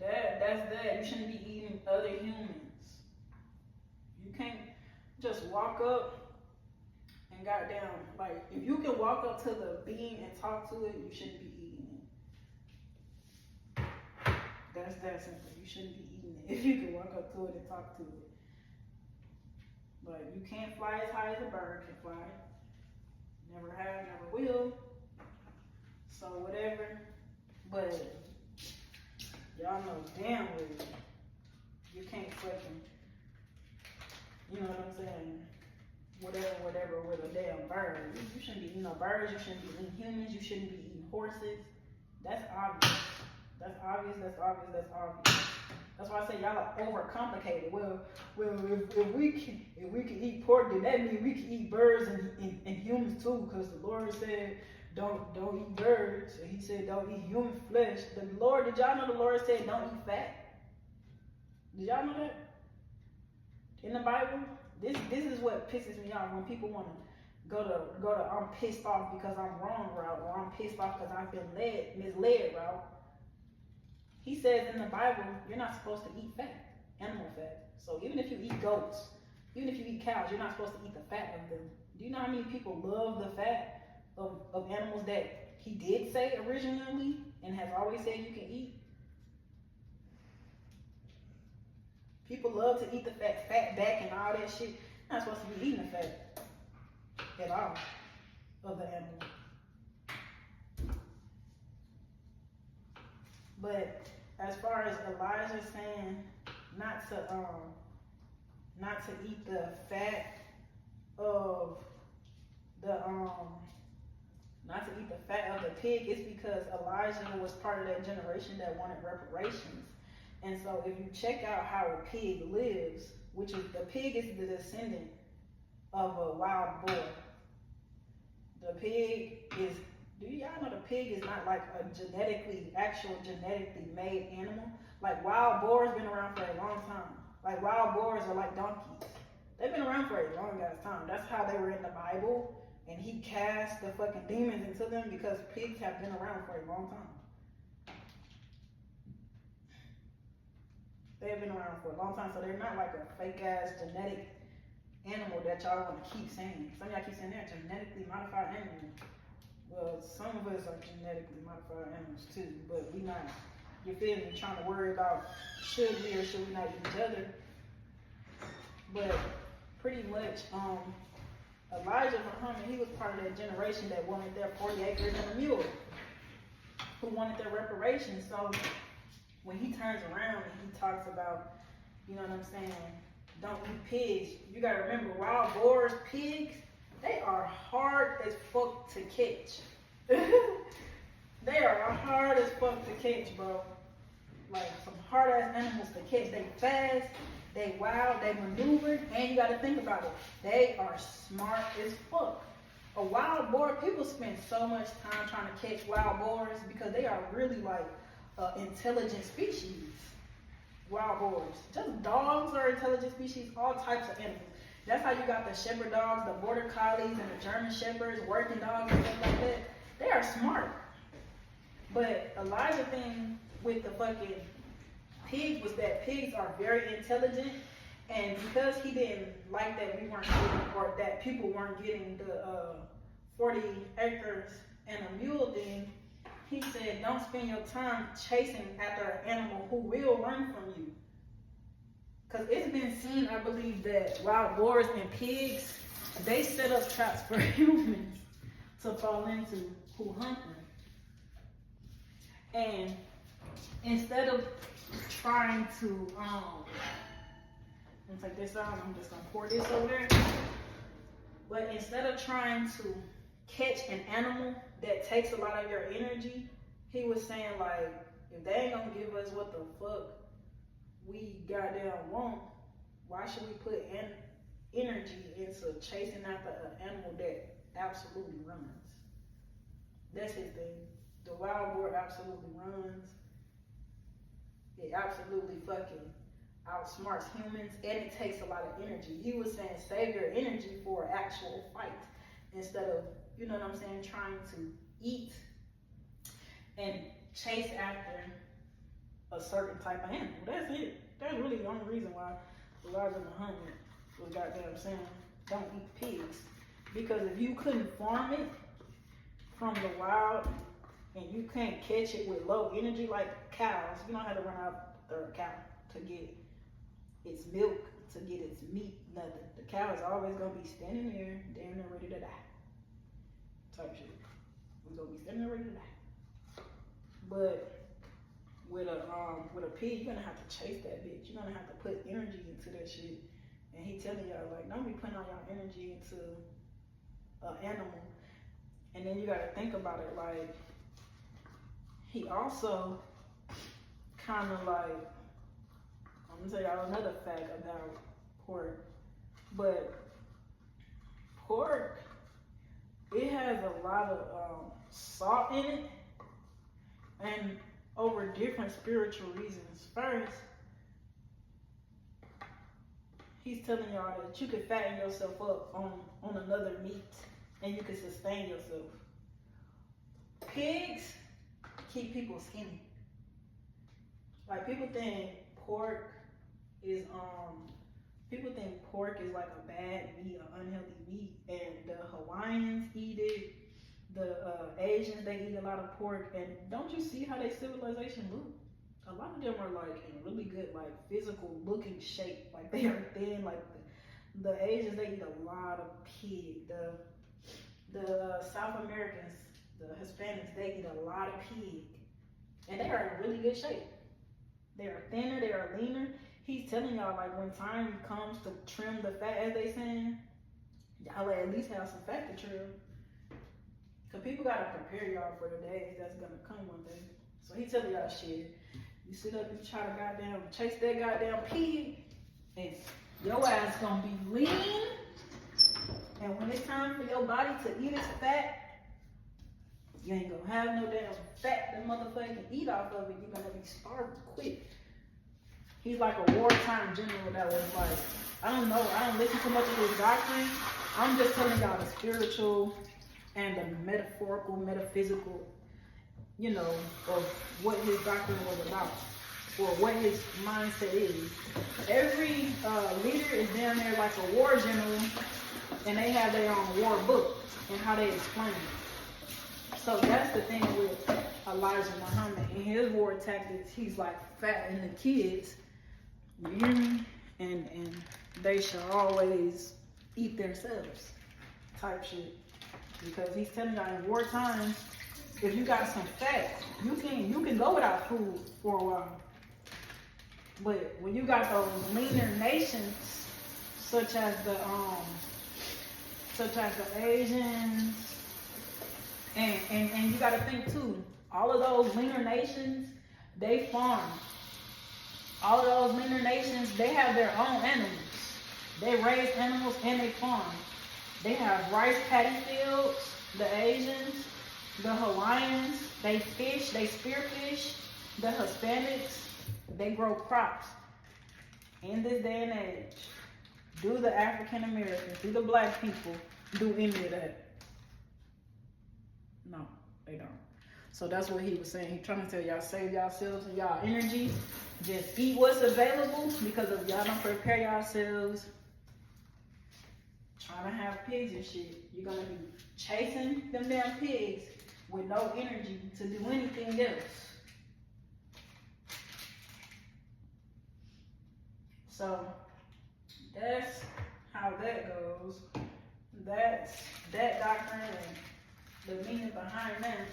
A: that's that. You shouldn't be eating other humans. You can't just walk up and goddamn, like, if you can walk up to the being and talk to it, you shouldn't be eating it. That's that simple. You shouldn't be eating it if you can walk up to it and talk to it. But you can't fly as high as a bird can fly. Never have, never will. So whatever. But y'all know damn well you can't fucking, you know what I'm saying, whatever with a damn bird. You shouldn't be eating no birds, you shouldn't be eating humans, you shouldn't be eating horses. That's obvious. That's obvious. That's why I say y'all are overcomplicated. Well, if we can eat pork, then that means we can eat birds and humans too, because the Lord said don't eat birds, and He said don't eat human flesh. Did y'all know the Lord said don't eat fat? Did y'all know that? In the Bible, this is what pisses me off when people want to go to I'm pissed off because I'm wrong route, or I'm pissed off because I've been misled route. He says in the Bible, you're not supposed to eat fat, animal fat. So even if you eat goats, even if you eat cows, you're not supposed to eat the fat of them. Do you know how many people love the fat of animals that He did say originally and has always said you can eat? People love to eat the fat back and all that shit. You're not supposed to be eating the fat at all of the animal. But as far as Elijah saying not to eat the fat of the pig, it's because Elijah was part of that generation that wanted reparations. And so if you check out how a pig lives, which is, the pig is the descendant of a wild boar. The pig is, do y'all know the pig is not like a genetically made animal? Like wild boars been around for a long time. Like wild boars are like donkeys. They've been around for a long ass time. That's how they were in the Bible. And He cast the fucking demons into them because pigs have been around for a long time. They've been around for a long time, so they're not like a fake ass genetic animal that y'all want to keep saying. Some of y'all keep saying they're genetically modified animals. Well, some of us are genetically modified animals too, but we not, you feel me, trying to worry about should we or should we not eat each other. But pretty much, Elijah Muhammad, he was part of that generation that wanted their 40 acres and a mule, who wanted their reparations. So when he turns around and he talks about, you know what I'm saying, don't eat pigs, you gotta remember, wild boars, pigs, they are hard as fuck to catch. They are hard as fuck to catch, bro. Like some hard ass animals to catch. They fast, they wild, they maneuver, and you gotta think about it. They are smart as fuck. A wild boar, people spend so much time trying to catch wild boars because they are really like intelligent species. Wild boars. Just dogs are intelligent species, all types of animals. That's how you got the shepherd dogs, the border collies, and the German shepherds, working dogs and stuff like that. They are smart. But Elijah's thing with the fucking pigs was that pigs are very intelligent, and because he didn't like that we weren't getting, or that people weren't getting the 40 acres and a mule thing, he said, don't spend your time chasing after an animal who will run from you. Because it's been seen, I believe, that wild boars and pigs, they set up traps for humans to fall into who hunt them. And instead of trying to, let me take this out, I'm just going to pour this over there. But instead of trying to catch an animal that takes a lot of your energy, he was saying, like, if they ain't going to give us what the fuck we goddamn want, why should we put energy into chasing after an animal that absolutely runs? That's his thing. The wild boar absolutely runs. It absolutely fucking outsmarts humans, and it takes a lot of energy. He was saying save your energy for actual fight instead of, you know what I'm saying, trying to eat and chase after a certain type of animal. That's it. That's really the only reason why Elijah Muhammad was goddamn saying don't eat pigs. Because if you couldn't farm it from the wild and you can't catch it with low energy like cows, you don't have to run out the cow to get its milk, to get its meat, nothing. The cow is always gonna be standing there, damn near ready to die. Type shit. We're gonna be standing there ready to die. But with a pig, you're gonna have to chase that bitch. You're gonna have to put energy into that shit. And he telling y'all, like, don't be putting all your energy into an animal. And then you gotta think about it, like, he also kind of like, I'm gonna tell y'all another fact about pork. But pork, it has a lot of salt in it, and over different spiritual reasons. First, he's telling y'all that you can fatten yourself up on another meat and you can sustain yourself. Pigs keep people skinny. Like people think pork is like a bad meat, an unhealthy meat, and the Hawaiians eat it. The Asians, they eat a lot of pork, and don't you see how their civilization look? A lot of them are like in really good, like physical looking shape. Like they are thin. Like the Asians, they eat a lot of pig. The South Americans, the Hispanics, they eat a lot of pig, and they are in really good shape. They are thinner, they are leaner. He's telling y'all, like, when time comes to trim the fat, as they saying, y'all at least have some fat to trim. Cause people gotta prepare y'all for the days that's gonna come one day. So he telling y'all shit. You sit up and try to goddamn chase that goddamn pig, and your ass gonna be lean. And when it's time for your body to eat its fat, you ain't gonna have no damn fat that motherfucker can eat off of it. You're gonna be starved quick. He's like a wartime general that was like, I don't know, I don't listen to much of his doctrine. I'm just telling y'all the spiritual and the metaphorical, metaphysical, you know, of what his doctrine was about, or what his mindset is. Every leader is down there like a war general, and they have their own war book and how they explain it. So that's the thing with Elijah Muhammad. In his war tactics, he's like fattening the kids, you hear me? And they shall always eat themselves, type shit. Because he's telling y'all in war times, if you got some fat, you can go without food for a while. But when you got those leaner nations, such as the Asians, and you got to think too, all of those leaner nations, they farm. All of those leaner nations, they have their own animals. They raise animals and they farm. They have rice paddy fields. The Asians, the Hawaiians, they fish, they spearfish. The Hispanics, they grow crops. In this day and age, do the African Americans, do the black people do any of that? No, they don't. So that's what he was saying. He's trying to tell y'all, save yourselves and y'all energy. Just eat what's available, because if y'all don't prepare yourselves, trying to have pigs and shit, you're gonna be chasing them damn pigs with no energy to do anything else. So that's how that goes. That's that doctrine and the meaning behind that.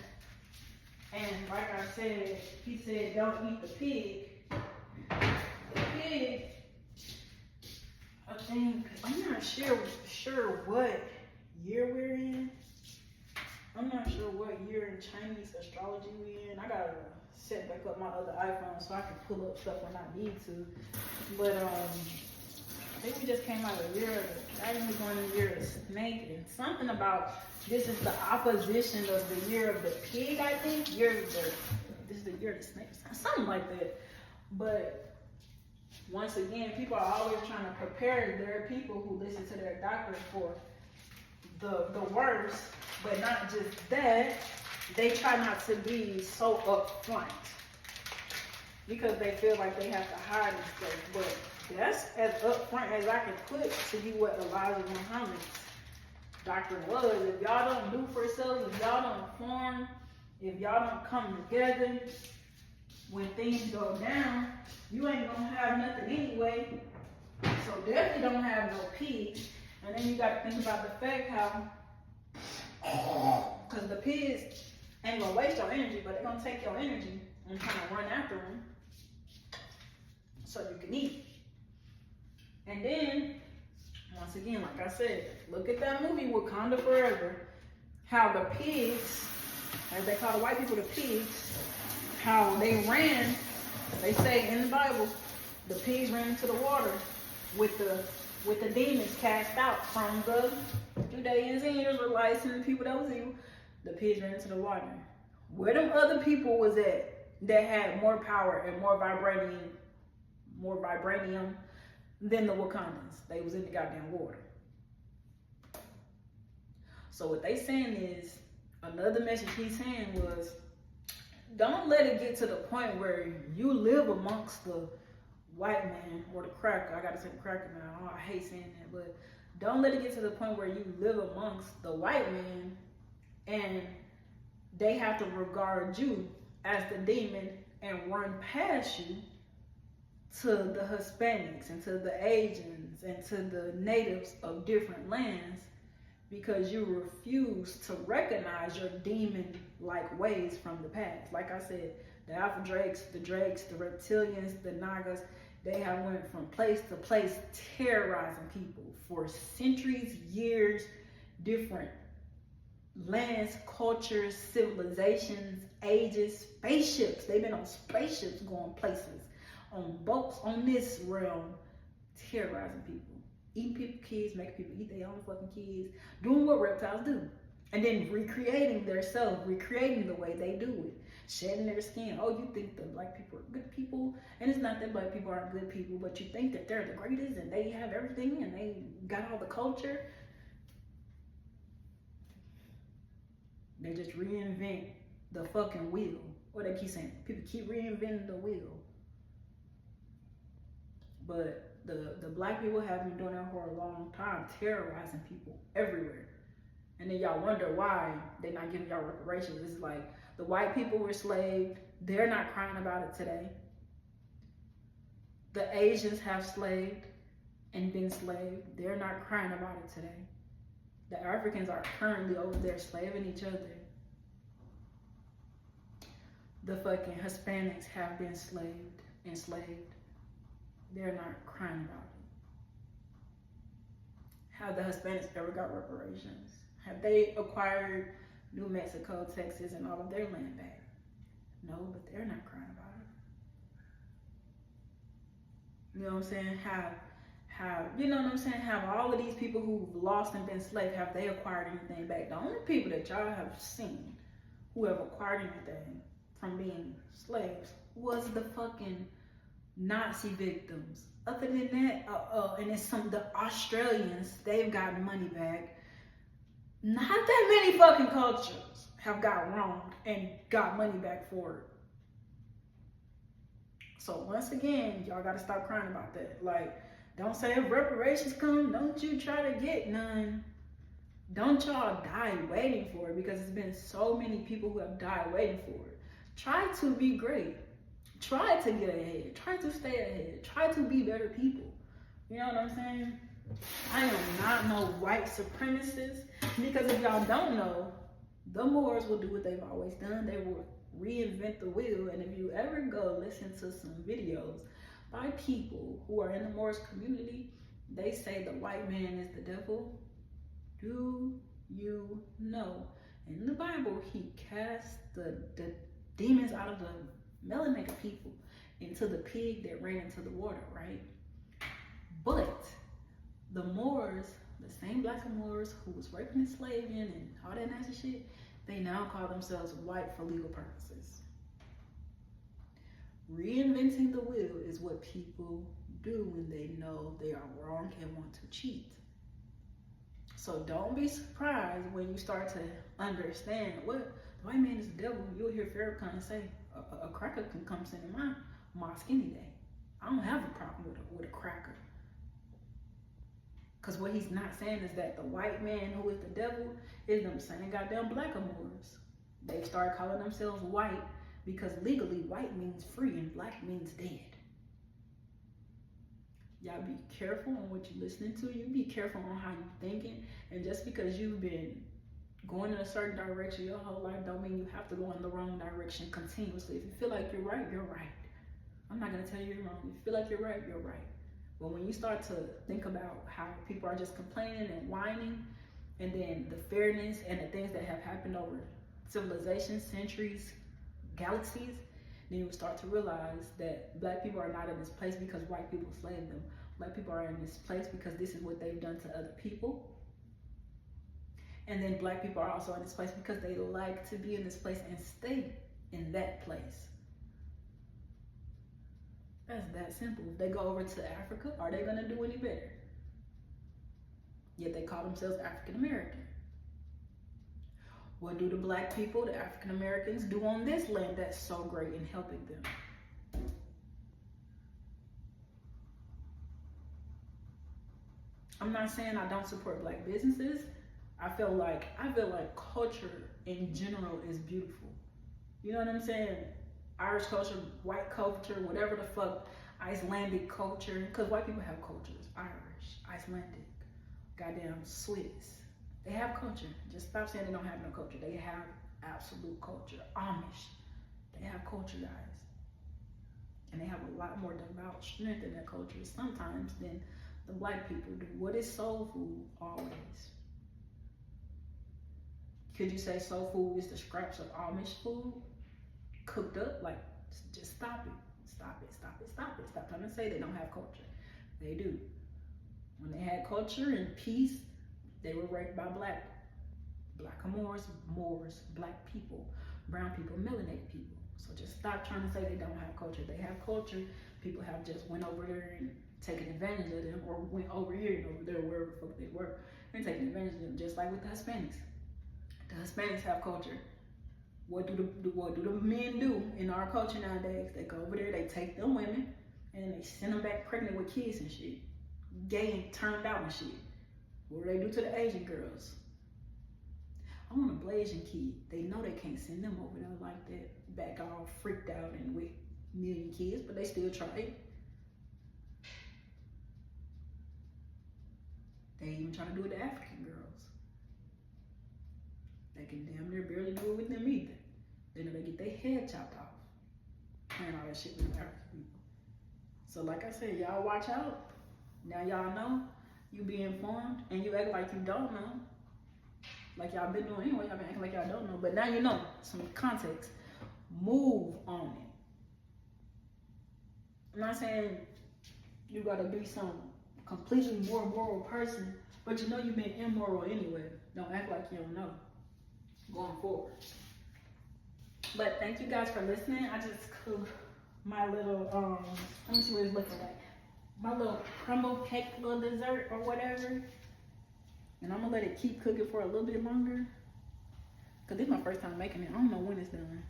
A: And like I said, he said don't eat the pig. The pig, I think, I'm not sure what year we're in. I'm not sure what year in Chinese astrology we're in. I gotta set back up my other iPhone so I can pull up stuff when I need to. But I think we just came out of the year of the dragon, we're going to the year of the snake, and something about this is the opposition of the year of the pig, I think. This is the year of the snake, something like that. But once again, people are always trying to prepare their people who listen to their doctors for the worst, but not just that. They try not to be so upfront because they feel like they have to hide and stuff. But that's as upfront as I can put to you what Elijah Muhammad's doctrine was. If y'all don't do for yourselves, if y'all don't form, if y'all don't come together, when things go down, you ain't gonna have nothing anyway. So definitely don't have no pigs. And then you got to think about the fact how, because the pigs ain't gonna waste your energy, but they're gonna take your energy and kind of run after them so you can eat. And then, once again, like I said, look at that movie Wakanda Forever, how the pigs, as they call the white people the pigs, how they ran. They say in the Bible, the pigs ran into the water with the demons cast out from the Judeans and Israelites and the people that was evil. The pigs ran into the water. Where them other people was at that had more power and more vibranium than the Wakandans? They was in the goddamn water. So what they saying is, another message he's saying was, don't let it get to the point where you live amongst the white man or the cracker. I gotta say the cracker now. I hate saying that, but don't let it get to the point where you live amongst the white man and they have to regard you as the demon and run past you to the Hispanics and to the Asians and to the natives of different lands because you refuse to recognize your demon-like ways from the past. Like I said, the Alpha Drakes, the reptilians, the Nagas, they have went from place to place terrorizing people for centuries, years, different lands, cultures, civilizations, ages, spaceships. They've been on spaceships going places, on boats, on this realm, terrorizing people. Eating people's kids, making people eat their own fucking kids, doing what reptiles do. And then recreating themselves, recreating the way they do it. Shedding their skin. Oh, you think the black people are good people? And it's not that black people aren't good people, but you think that they're the greatest and they have everything and they got all the culture. They just reinvent the fucking wheel. What they keep saying, people keep reinventing the wheel. But the black people have been doing that for a long time, terrorizing people everywhere. And then y'all wonder why they're not giving y'all reparations. It's like the white people were enslaved. They're not crying about it today. The Asians have slaved and been enslaved. They're not crying about it today. The Africans are currently over there slaving each other. The fucking Hispanics have been enslaved. They're not crying about it. Have the Hispanics ever got reparations? Have they acquired New Mexico, Texas, and all of their land back? No, but they're not crying about it. You know what I'm saying? You know what I'm saying? Have all of these people who've lost and been enslaved, have they acquired anything back? The only people that y'all have seen who have acquired anything from being slaves was the fucking Nazi victims. Other than that, and it's the Australians, they've gotten money back. Not that many fucking cultures have got wronged and got money back for it. So once again, y'all gotta stop crying about that. Like, don't say if reparations come, don't you try to get none. Don't y'all die waiting for it, because there's been so many people who have died waiting for it. Try to be great. Try to get ahead. Try to stay ahead. Try to be better people. You know what I'm saying? I am not no white supremacist, because if y'all don't know, the Moors will do what they've always done. They will reinvent the wheel. And if you ever go listen to some videos by people who are in the Moors community, they say the white man is the devil. Do you know? In the Bible, he cast the demons out of the melanated people into the pig that ran into the water, right? But the Moors, the same black Moors who was raping and slaving and all that nasty shit, they now call themselves white for legal purposes. Reinventing the wheel is what people do when they know they are wrong and want to cheat. So don't be surprised when you start to understand what the white man is the devil. You'll hear Farrakhan say, a cracker can come sit in my mosque any day. I don't have a problem with a cracker. Because what he's not saying is that the white man who is the devil is them same goddamn black Moors. They started calling themselves white because legally white means free and black means dead. Y'all be careful on what you're listening to. You be careful on how you're thinking. And just because you've been going in a certain direction your whole life don't mean you have to go in the wrong direction continuously. If you feel like you're right, you're right. I'm not going to tell you you're wrong. If you feel like you're right, you're right. But when you start to think about how people are just complaining and whining, and then the fairness and the things that have happened over civilizations, centuries, galaxies, then you start to realize that black people are not in this place because white people enslaved them. Black people are in this place because this is what they've done to other people. And then black people are also in this place because they like to be in this place and stay in that place. That's that simple. If they go over to Africa, are they gonna do any better? Yet they call themselves African American. What do the black people, the African Americans, do on this land that's so great in helping them? I'm not saying I don't support black businesses. I feel like culture in general is beautiful. You know what I'm saying? Irish culture, white culture, whatever the fuck, Icelandic culture, because white people have cultures. Irish, Icelandic, goddamn Swiss. They have culture. Just stop saying they don't have no culture. They have absolute culture. Amish, they have culture, guys. And they have a lot more devout strength in their culture sometimes than the black people do. What is soul food always? Could you say soul food is the scraps of Amish food? Cooked up? Like, just stop it. Stop it, stop it, stop it. Stop trying to say they don't have culture. They do. When they had culture and peace, they were raped by black Moors, black people, brown people, melanated people. So just stop trying to say they don't have culture. They have culture. People have just went over there and taken advantage of them, or went over here and over there, wherever the fuck they were, and taking advantage of them, just like with the Hispanics. The Hispanics have culture. What do the men do in our culture nowadays? They go over there, they take them women, and they send them back pregnant with kids and shit. Gay and turned out and shit. What do they do to the Asian girls? I want a Blasian kid. They know they can't send them over there like that, back all freaked out and with a million kids, but they still try it. They even try to do it to African girls. They can damn near barely do it with them either. They know they get their head chopped off. And all that shit with African people. So like I said, y'all watch out. Now y'all know. You be informed and you act like you don't know. Like y'all been doing anyway. Y'all been acting like y'all don't know. But now you know some context. Move on it. I'm not saying you gotta be some completely more moral person, but you know you've been immoral anyway. Don't act like you don't know. Going forward. But thank you guys for listening. I just cooked my little let me see what it's looking like. My little crumble cake, little dessert or whatever. And I'm gonna let it keep cooking for a little bit longer. Cause this is my first time making it. I don't know when it's done.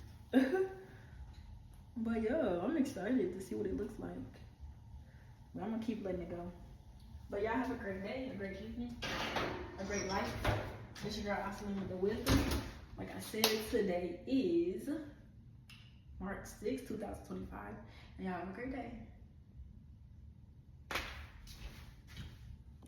A: But yeah, I'm excited to see what it looks like. But I'm gonna keep letting it go. But y'all have a great day, a great evening, a great life. This is your girl Asalim with the wisdom. Like I said, today is March 6, 2025. And y'all have a great day.